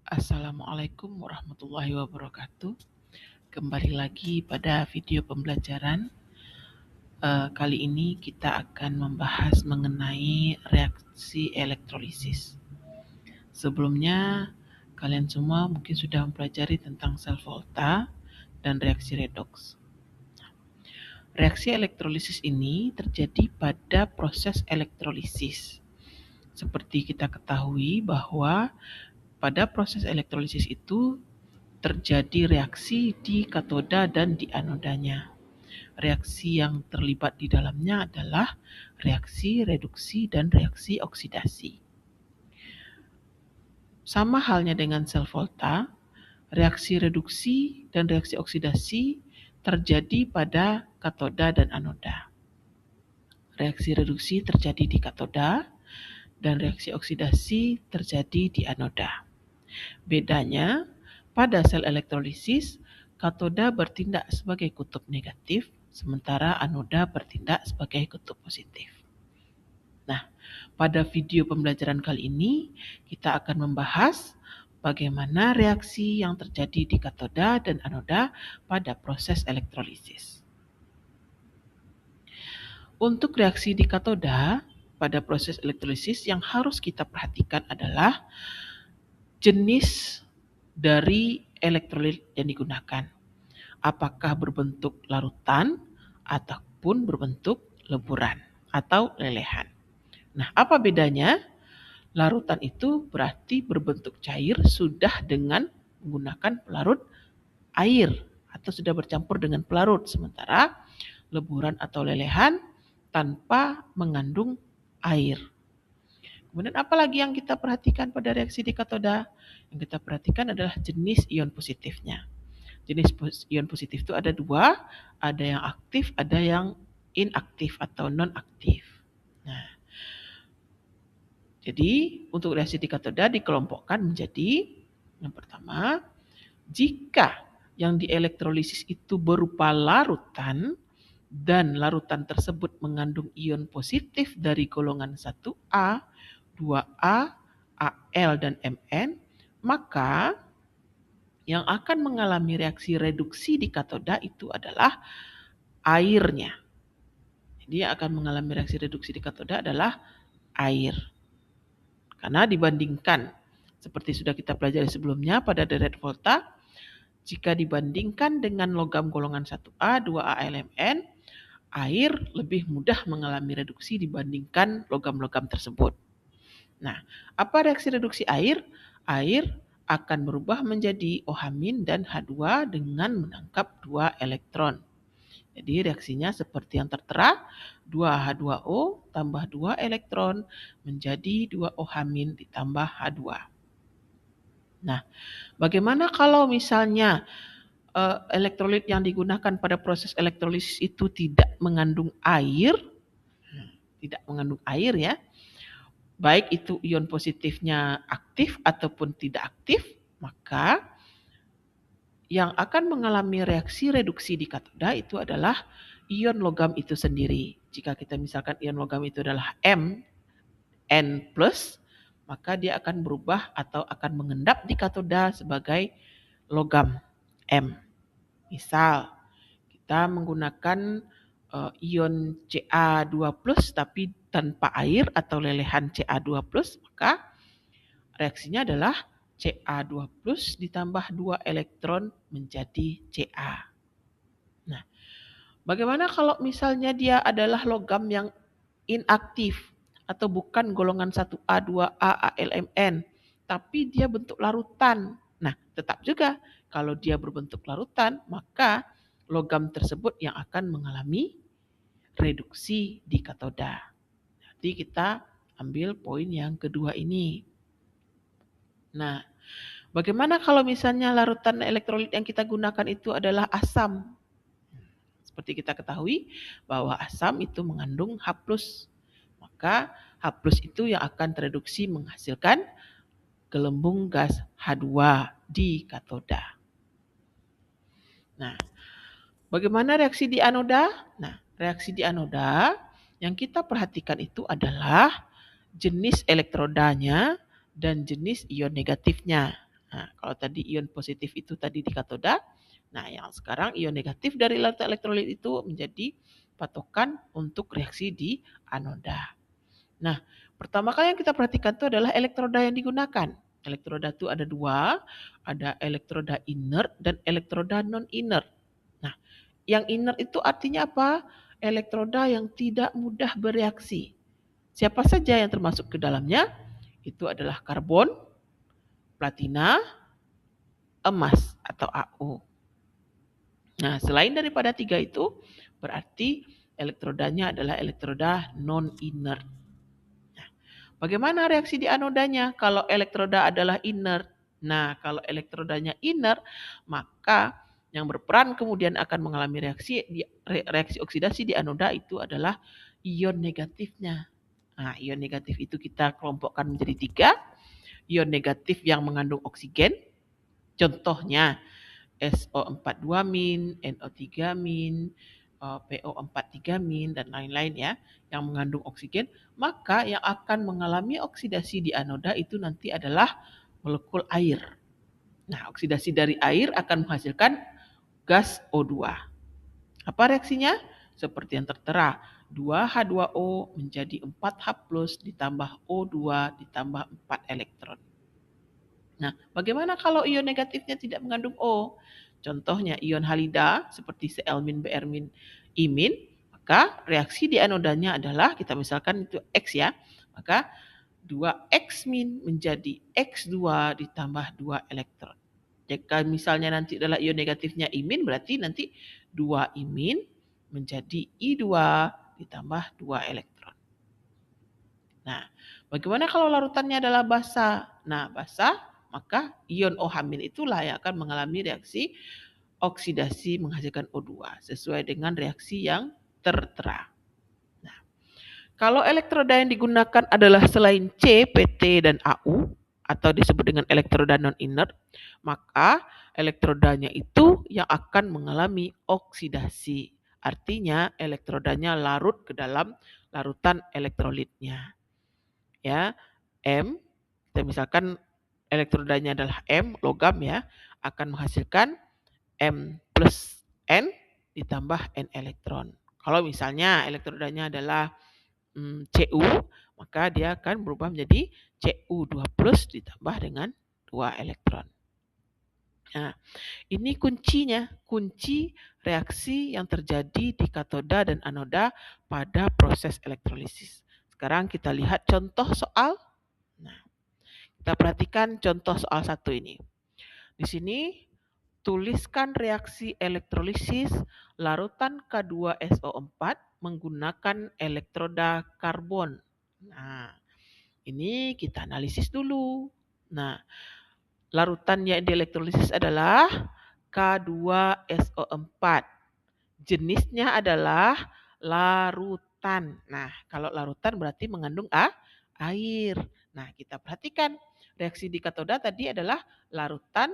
Assalamualaikum warahmatullahi wabarakatuh. Kembali lagi pada video pembelajaran. Kali ini kita akan membahas mengenai reaksi elektrolisis. Sebelumnya, kalian semua mungkin sudah mempelajari tentang sel volta dan reaksi redoks. Reaksi elektrolisis ini terjadi pada proses elektrolisis. Seperti kita ketahui bahwa pada proses elektrolisis itu terjadi reaksi di katoda dan di anodanya. Reaksi yang terlibat di dalamnya adalah reaksi reduksi dan reaksi oksidasi. Sama halnya dengan sel volta, reaksi reduksi dan reaksi oksidasi terjadi pada katoda dan anoda. Reaksi reduksi terjadi di katoda dan reaksi oksidasi terjadi di anoda. Bedanya, pada sel elektrolisis, katoda bertindak sebagai kutub negatif, sementara anoda bertindak sebagai kutub positif. Nah, pada video pembelajaran kali ini, kita akan membahas bagaimana reaksi yang terjadi di katoda dan anoda pada proses elektrolisis. Untuk reaksi di katoda, pada proses elektrolisis yang harus kita perhatikan adalah jenis dari elektrolit yang digunakan. Apakah berbentuk larutan ataupun berbentuk leburan atau lelehan. Nah, apa bedanya? Larutan itu berarti berbentuk cair sudah dengan menggunakan pelarut air atau sudah bercampur dengan pelarut. Sementara leburan atau lelehan tanpa mengandung air. Kemudian apa lagi yang kita perhatikan pada reaksi di katoda? Yang kita perhatikan adalah jenis ion positifnya. Jenis ion positif itu ada dua, ada yang aktif, ada yang inaktif atau non-aktif. Nah, jadi untuk reaksi di katoda dikelompokkan menjadi yang pertama, jika yang dielektrolisis itu berupa larutan dan larutan tersebut mengandung ion positif dari golongan 1A, 2A, Al, dan Mn, maka yang akan mengalami reaksi reduksi di katoda itu adalah airnya. Jadi yang akan mengalami reaksi reduksi di katoda adalah air. Karena dibandingkan, seperti sudah kita pelajari sebelumnya pada deret volta, jika dibandingkan dengan logam golongan 1A, 2A, Mn, air lebih mudah mengalami reduksi dibandingkan logam-logam tersebut. Nah, apa reaksi reduksi air? Air akan berubah menjadi OH- dan H2 dengan menangkap 2 elektron. Jadi reaksinya seperti yang tertera, 2H2O tambah 2 elektron menjadi 2 OH- ditambah H2. Nah, bagaimana kalau misalnya elektrolit yang digunakan pada proses elektrolisis itu tidak mengandung air? Tidak mengandung air ya. Baik itu ion positifnya aktif ataupun tidak aktif, maka yang akan mengalami reaksi reduksi di katoda itu adalah ion logam itu sendiri. Jika kita misalkan ion logam itu adalah Mn+, maka dia akan berubah atau akan mengendap di katoda sebagai logam M. Misal, kita menggunakan ion Ca2+, tapi tanpa air atau lelehan Ca2+, maka reaksinya adalah Ca2+ ditambah 2 elektron menjadi Ca. Nah, bagaimana kalau misalnya dia adalah logam yang inaktif atau bukan golongan 1A, 2A, AlMn, tapi dia bentuk larutan. Nah, tetap juga kalau dia berbentuk larutan, maka logam tersebut yang akan mengalami reduksi di katoda. Jadi kita ambil poin yang kedua ini. Nah, bagaimana kalau misalnya larutan elektrolit yang kita gunakan itu adalah asam? Seperti kita ketahui bahwa asam itu mengandung H+. Maka H+ itu yang akan tereduksi menghasilkan gelembung gas H2 di katoda. Nah, bagaimana reaksi di anoda? Nah, reaksi di anoda yang kita perhatikan itu adalah jenis elektrodanya dan jenis ion negatifnya. Nah, kalau tadi ion positif itu tadi di katoda, nah yang sekarang ion negatif dari larutan elektrolit itu menjadi patokan untuk reaksi di anoda. Nah, pertama kali yang kita perhatikan itu adalah elektroda yang digunakan. Elektroda itu ada dua, ada elektroda inert dan elektroda non-inert. Nah, yang inert itu artinya apa? Elektroda yang tidak mudah bereaksi. Siapa saja yang termasuk ke dalamnya? Itu adalah karbon, platina, emas atau Au. Nah, selain daripada tiga itu, berarti elektrodanya adalah elektroda non-inert. Nah, bagaimana reaksi di anodanya kalau elektroda adalah inert? Nah, kalau elektrodanya inert, maka yang berperan kemudian akan mengalami reaksi oksidasi di anoda itu adalah ion negatifnya. Nah, ion negatif itu kita kelompokkan menjadi tiga. Ion negatif yang mengandung oksigen, contohnya SO42-, NO3-, PO43-, dan lain-lain ya, yang mengandung oksigen, maka yang akan mengalami oksidasi di anoda itu nanti adalah molekul air. Nah, oksidasi dari air akan menghasilkan gas O2. Apa reaksinya? Seperti yang tertera, 2H2O menjadi 4H+ ditambah O2 ditambah 4 elektron. Nah, bagaimana kalau ion negatifnya tidak mengandung O? Contohnya ion halida seperti Cl-, Br-, maka reaksi di anodanya adalah, kita misalkan itu X ya, maka 2X- menjadi X2 ditambah 2 elektron. Jika misalnya nanti adalah ion negatifnya imin, berarti nanti 2 imin menjadi I2 ditambah 2 elektron. Nah, bagaimana kalau larutannya adalah basa? Nah, basa, maka ion OH- itulah yang akan mengalami reaksi oksidasi menghasilkan O2 sesuai dengan reaksi yang tertera. Nah, kalau elektroda yang digunakan adalah selain C, PT, dan Au atau disebut dengan elektroda non-inert, maka elektrodanya itu yang akan mengalami oksidasi. Artinya elektrodanya larut ke dalam larutan elektrolitnya. Ya, M, kita misalkan elektrodanya adalah M, logam ya, akan menghasilkan M plus N ditambah N elektron. Kalau misalnya elektrodanya adalah Cu, maka dia akan berubah menjadi Cu2+ ditambah dengan 2 elektron. Nah, ini kuncinya, kunci reaksi yang terjadi di katoda dan anoda pada proses elektrolisis. Sekarang kita lihat contoh soal. Nah, kita perhatikan contoh soal 1 ini. Di sini tuliskan reaksi elektrolisis larutan K2SO4 menggunakan elektroda karbon. Nah, ini kita analisis dulu. Nah, larutan yang dielektrolisis adalah K2SO4. Jenisnya adalah larutan. Nah, kalau larutan berarti mengandung air. Nah, kita perhatikan reaksi di katoda tadi adalah larutan.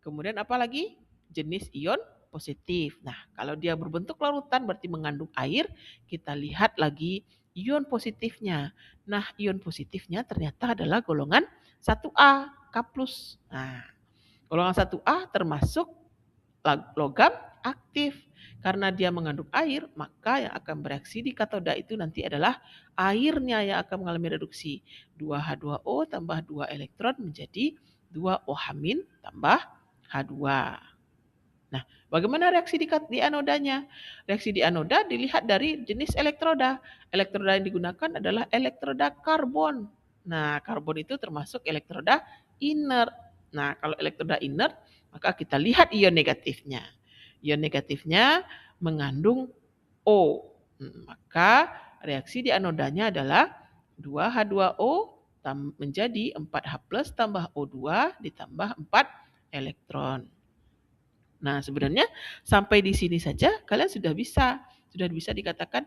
Kemudian apa lagi? Jenis ion positif. Nah, kalau dia berbentuk larutan berarti mengandung air. Kita lihat lagi ion positifnya. Nah, ion positifnya ternyata adalah golongan 1A, K+. Nah, golongan 1A termasuk logam aktif. Karena dia mengandung air, maka yang akan bereaksi di katoda itu nanti adalah airnya yang akan mengalami reduksi. 2H2O tambah 2 elektron menjadi 2OH- tambah H2. Nah, bagaimana reaksi di anodanya? Reaksi di anoda dilihat dari jenis elektroda. Elektroda yang digunakan adalah elektroda karbon. Nah, karbon itu termasuk elektroda inert. Nah, kalau elektroda inert, maka kita lihat ion negatifnya. Ion negatifnya mengandung O. Maka reaksi di anodanya adalah 2H2O menjadi 4H+ tambah O2 ditambah 4 elektron. Nah, sebenarnya sampai di sini saja kalian sudah bisa dikatakan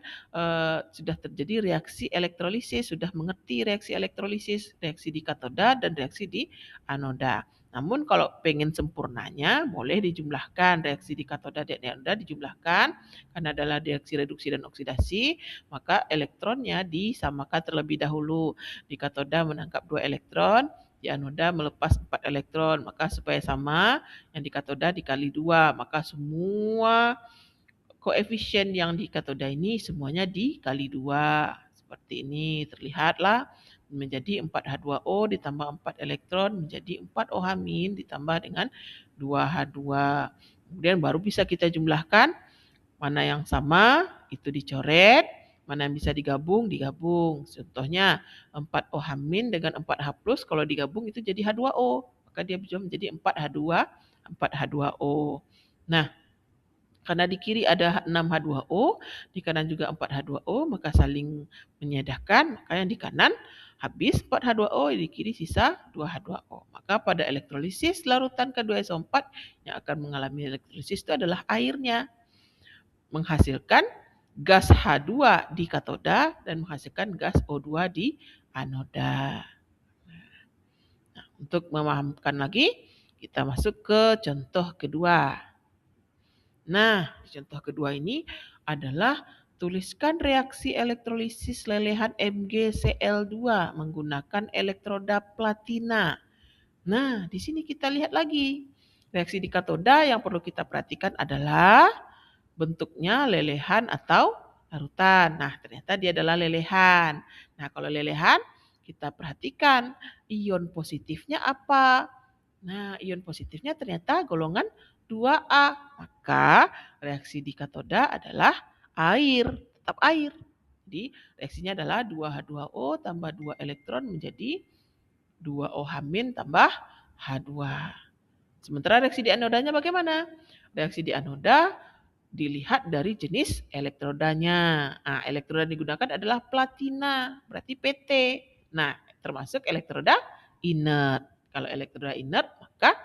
sudah terjadi reaksi elektrolisis, sudah mengerti reaksi elektrolisis, reaksi di katoda dan reaksi di anoda. Namun kalau pengen sempurnanya boleh dijumlahkan reaksi di katoda dan anoda dijumlahkan karena adalah reaksi reduksi dan oksidasi, maka elektronnya disamakan terlebih dahulu. Di katoda menangkap 2 elektron, di anoda melepas 4 elektron. Maka supaya sama, yang di katoda dikali 2. Maka semua koefisien yang di katoda ini semuanya dikali 2. Seperti ini terlihatlah menjadi 4H2O ditambah 4 elektron menjadi 4OH- ditambah dengan 2H2. Kemudian baru bisa kita jumlahkan mana yang sama itu dicoret, mana yang bisa digabung. Contohnya 4OH- dengan 4H+ kalau digabung itu jadi H2O. Maka dia bisa menjadi 4H2O. Nah, karena di kiri ada 6H2O, di kanan juga 4H2O, maka saling menyedahkan. Maka yang di kanan habis 4H2O, di kiri sisa 2H2O. Maka pada elektrolisis larutan K2SO4 yang akan mengalami elektrolisis itu adalah airnya. Menghasilkan gas H2 di katoda dan menghasilkan gas O2 di anoda. Nah, untuk memahamkan lagi, kita masuk ke contoh kedua. Nah, contoh kedua ini adalah tuliskan reaksi elektrolisis lelehan MgCl2 menggunakan elektroda platina. Nah, di sini kita lihat lagi. Reaksi di katoda yang perlu kita perhatikan adalah bentuknya lelehan atau larutan. Nah, ternyata dia adalah lelehan. Nah, kalau lelehan, kita perhatikan ion positifnya apa. Nah, ion positifnya ternyata golongan 2A. Maka reaksi di katoda adalah air, tetap air. Jadi reaksinya adalah 2H2O tambah 2 elektron menjadi 2OH- tambah H2. Sementara reaksi di anodanya bagaimana? Reaksi di anoda dilihat dari jenis elektrodanya. Nah, elektroda digunakan adalah platina, berarti PT. Nah, termasuk elektroda inert. Kalau elektroda inert, maka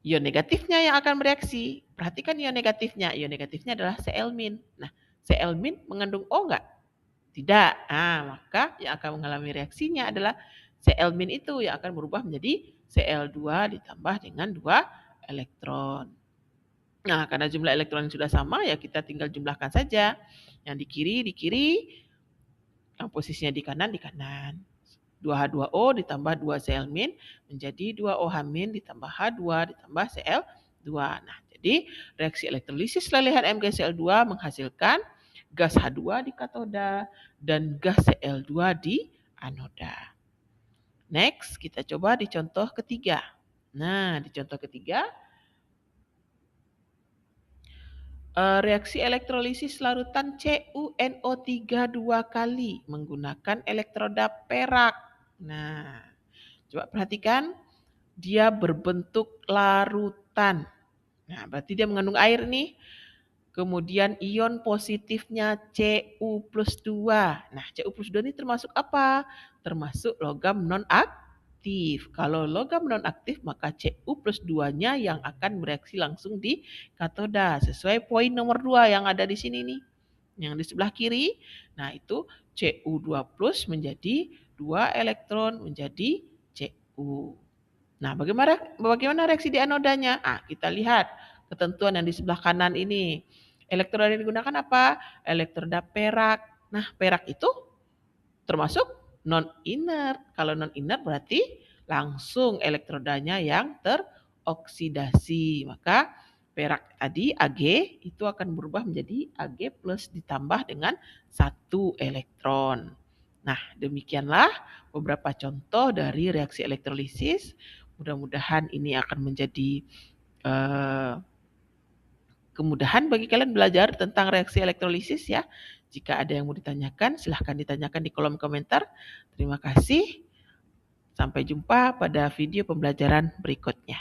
ion negatifnya yang akan bereaksi. Perhatikan ion negatifnya. Ion negatifnya adalah Cl-. Nah, Cl- mengandung O enggak? Tidak. Nah, maka yang akan mengalami reaksinya adalah Cl- itu yang akan berubah menjadi Cl2 ditambah dengan 2 elektron. Nah, karena jumlah elektron sudah sama, ya kita tinggal jumlahkan saja. Yang di kiri, yang posisinya di kanan, 2H2O ditambah 2 Cl- menjadi 2OH- ditambah H2 ditambah Cl2. Nah, jadi reaksi elektrolisis lelehan MgCl2 menghasilkan gas H2 di katoda dan gas Cl2 di anoda. Next, kita coba di contoh ketiga. Nah, di contoh ketiga, reaksi elektrolisis larutan CuNO3 2 kali menggunakan elektroda perak. Nah, coba perhatikan, dia berbentuk larutan. Nah, berarti dia mengandung air nih. Kemudian ion positifnya Cu+2. Nah, Cu+2 ini termasuk apa? Termasuk logam non-aktif. Kalau logam non-aktif, maka Cu+2-nya yang akan bereaksi langsung di katoda. Sesuai poin nomor 2 yang ada di sini nih. Yang di sebelah kiri. Nah, itu Cu2+ menjadi 2 elektron menjadi Cu. Nah, bagaimana reaksi di anodanya? Kita lihat ketentuan yang di sebelah kanan ini. Elektroda yang digunakan apa? Elektroda perak. Nah, perak itu termasuk non-inert. Kalau non-inert berarti langsung elektrodanya yang teroksidasi. Maka perak tadi Ag itu akan berubah menjadi Ag+ ditambah dengan 1 elektron. Nah, demikianlah beberapa contoh dari reaksi elektrolisis. Mudah-mudahan ini akan menjadi kemudahan bagi kalian belajar tentang reaksi elektrolisis ya. Jika ada yang mau ditanyakan, silahkan ditanyakan di kolom komentar. Terima kasih. Sampai jumpa pada video pembelajaran berikutnya.